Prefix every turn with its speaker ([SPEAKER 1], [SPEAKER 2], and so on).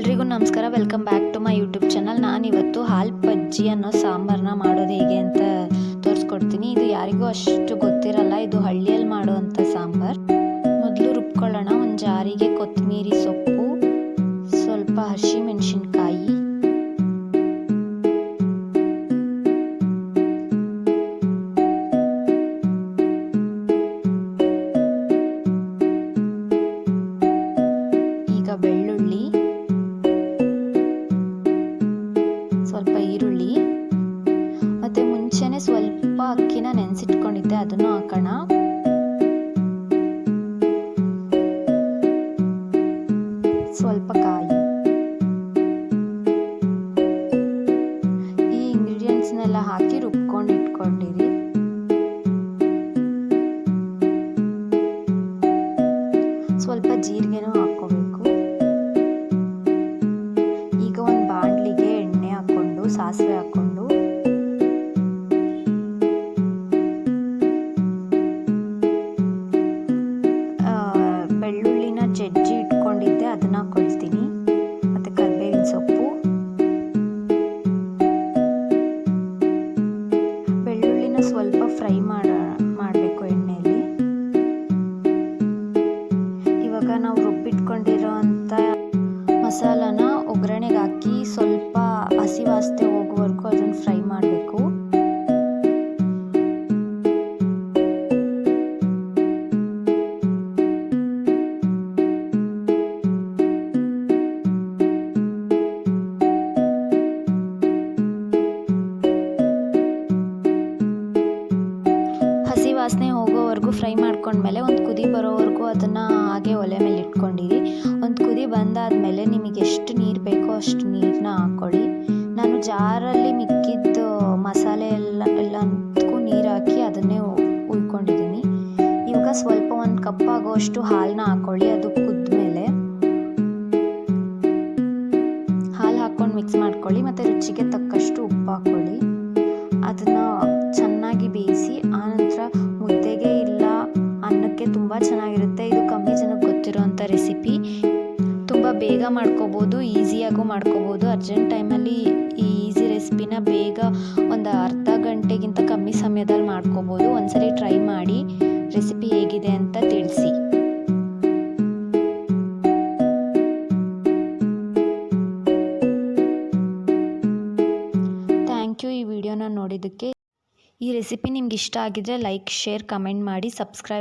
[SPEAKER 1] ಎಲ್ರಿಗೂ ನಮಸ್ಕಾರ, welcome back to my YouTube channel. ನಾನಿವತ್ತು ಹಾಲು ಬಜ್ಜಿ ಅನ್ನೋ ಸಾಂಬಾರನ್ನ ಮಾಡೋದು ಹೇಗೆ ಅಂತ ತೋರಿಸ್ಕೊಡ್ತೀನಿ. ಇದು ಯಾರಿಗೂ ಅಷ್ಟು ಗೊತ್ತಿರಲ್ಲ, ಇದು ಹಳ್ಳಿಯಲ್ಲಿ ಮಾಡುವಂಥ ಸಾಂಬಾರು. ಮೊದಲು ರುಬ್ಕೊಳ್ಳೋಣ. ಒಂದು ಜಾರಿಗೆ ಕೊತ್ತಂಬರಿ ಸೊಪ್ಪು, ಸ್ವಲ್ಪ ಹಸಿಮೆಣಸಿನ್ಕಾಯಿ, ಈಗ ಬೆಳ್ಳುಳ್ಳಿ, ಸ್ವಲ್ಪ ಈರುಳ್ಳಿ, ಮತ್ತೆ ಮುಂಚೆನೆ ಸ್ವಲ್ಪ ಅಕ್ಕಿನ ನೆನೆಸಿಟ್ಕೊಂಡಿದ್ದೆ, ಅದನ್ನು ಹಾಕೋಣ. ಸ್ವಲ್ಪ ಕಾಯಿ. ಈ ಇಂಗ್ರೀಡಿಯೆಂಟ್ಸ್ನೆಲ್ಲ ಹಾಕಿ ರುಬ್ಕೊಂಡು ಇಟ್ಕೊಂಡಿರಿ. ಸ್ವಲ್ಪ ಜೀರಿಗೆನೂ ಹಾಕೋಬೇಕು. ಈಗ ಒಂದು ಬಾಣಲಿಗೆ ಎಣ್ಣೆ ಹಾಕೊಂಡು, ಸಾಸಿವೆ ಹಾಕೊಂಡು, ಬೆಳ್ಳುಳ್ಳಿನ ಜಜ್ಜಿ ಇಟ್ಕೊಂಡಿದ್ದೆ, ಅದನ್ನ ಹಾಕೊಳ್ತೀನಿ. ಮತ್ತೆ ಕರಿಬೇವಿನ ಸೊಪ್ಪು. ಬೆಳ್ಳುಳ್ಳಿನ ಸ್ವಲ್ಪ ಫ್ರೈ ಮಾಡಬೇಕು ಎಣ್ಣೆಯಲ್ಲಿ. ಇವಾಗ ನಾವು ರುಬ್ಬಿಟ್ಕೊಂಡಿರೋ ಅಂಥ ಮಸಾಲಾನ ಒಗ್ಗರಣೆಗೆ ಹಾಕಿ ಸ್ವಲ್ಪ ಹಸಿ ವಾಸನೆ ಹೋಗುವವರೆಗೂ ಅದನ್ನು ಫ್ರೈ ಮಾಡಬೇಕು. ಹಸಿ ವಾಸನೆ ಹೋಗೋವರೆಗೂ ಫ್ರೈ ಮಾಡ್ಕೊಂಡ್ಮೇಲೆ ಒಂದು ಕುದಿ ಬರೋವರೆಗೂ ಅದನ್ನು ಹಾಗೆ ಒಲೆ ಮೇಲೆ ಇಟ್ಕೊಂಡಿರಿ. ಒಂದು ಕುದಿ ಬಂದಾದಮೇಲೆ ನಿಮಗೆ ಎಷ್ಟು ನೀರು ಬೇಕೋ ಅಷ್ಟು ನೀರನ್ನ ಹಾಕ್ಕೊಳ್ಳಿ. ನಾನು ಜಾರಲ್ಲಿ ಮಿಕ್ಕಿದ್ದು ಮಸಾಲೆ ಎಲ್ಲದಕ್ಕೂ ನೀರು ಹಾಕಿ ಅದನ್ನೇ ಉಯ್ಕೊಂಡಿದ್ದೀನಿ. ಇವಾಗ ಸ್ವಲ್ಪ ಒಂದು ಕಪ್ ಆಗೋಷ್ಟು ಹಾಲನ್ನ ಹಾಕ್ಕೊಳ್ಳಿ. ಅದು ಕುದ್ಮೇಲೆ ಹಾಲು ಹಾಕ್ಕೊಂಡು ಮಿಕ್ಸ್ ಮಾಡ್ಕೊಳ್ಳಿ. ಮತ್ತು ರುಚಿಗೆ ತಕ್ಕಷ್ಟು ಉಪ್ಪು ಹಾಕ್ಕೊಳ್ಳಿ. ಅದನ್ನು ಚೆನ್ನಾಗಿ ಬೇಯಿಸಿ, ಆನಂತರ ಮುದ್ದೆಗೆ ಇಲ್ಲ ಅನ್ನಕ್ಕೆ ತುಂಬ ಚೆನ್ನಾಗಿರುತ್ತೆ. ಇದು ಕಮ್ಮಿ ಜನಕ್ಕೆ ಗೊತ್ತಿರೋವಂಥ ರೆಸಿಪಿ. ತುಂಬ ಬೇಗ ಮಾಡ್ಕೋಬೋದು, ಈಸಿಯಾಗೂ ಮಾಡ್ಕೋಬೋದು. ಅರ್ಜೆಂಟ್ ಟೈಮಲ್ಲಿ ಈ ಈಸಿ ರೆಸಿಪಿನ ಬೇಗ ಒಂದು ಅರ್ಧ ಗಂಟೆಗಿಂತ ಕಮ್ಮಿ ಸಮಯದಲ್ಲಿ ಮಾಡ್ಕೋಬೋದು. ಒಂದ್ಸರಿ ಟ್ರೈ ಮಾಡಿ, ರೆಸಿಪಿ ಹೇಗಿದೆ ಅಂತ ತಿಳಿಸಿ. ಥ್ಯಾಂಕ್ ಯು ಈ ವಿಡಿಯೋನ ನೋಡಿದ್ದಕ್ಕೆ. ಈ ರೆಸಿಪಿ ನಿಮ್ಗೆ ಇಷ್ಟ ಆಗಿದ್ರೆ ಲೈಕ್, ಶೇರ್, ಕಮೆಂಟ್ ಮಾಡಿ, ಸಬ್ಸ್ಕ್ರೈಬ್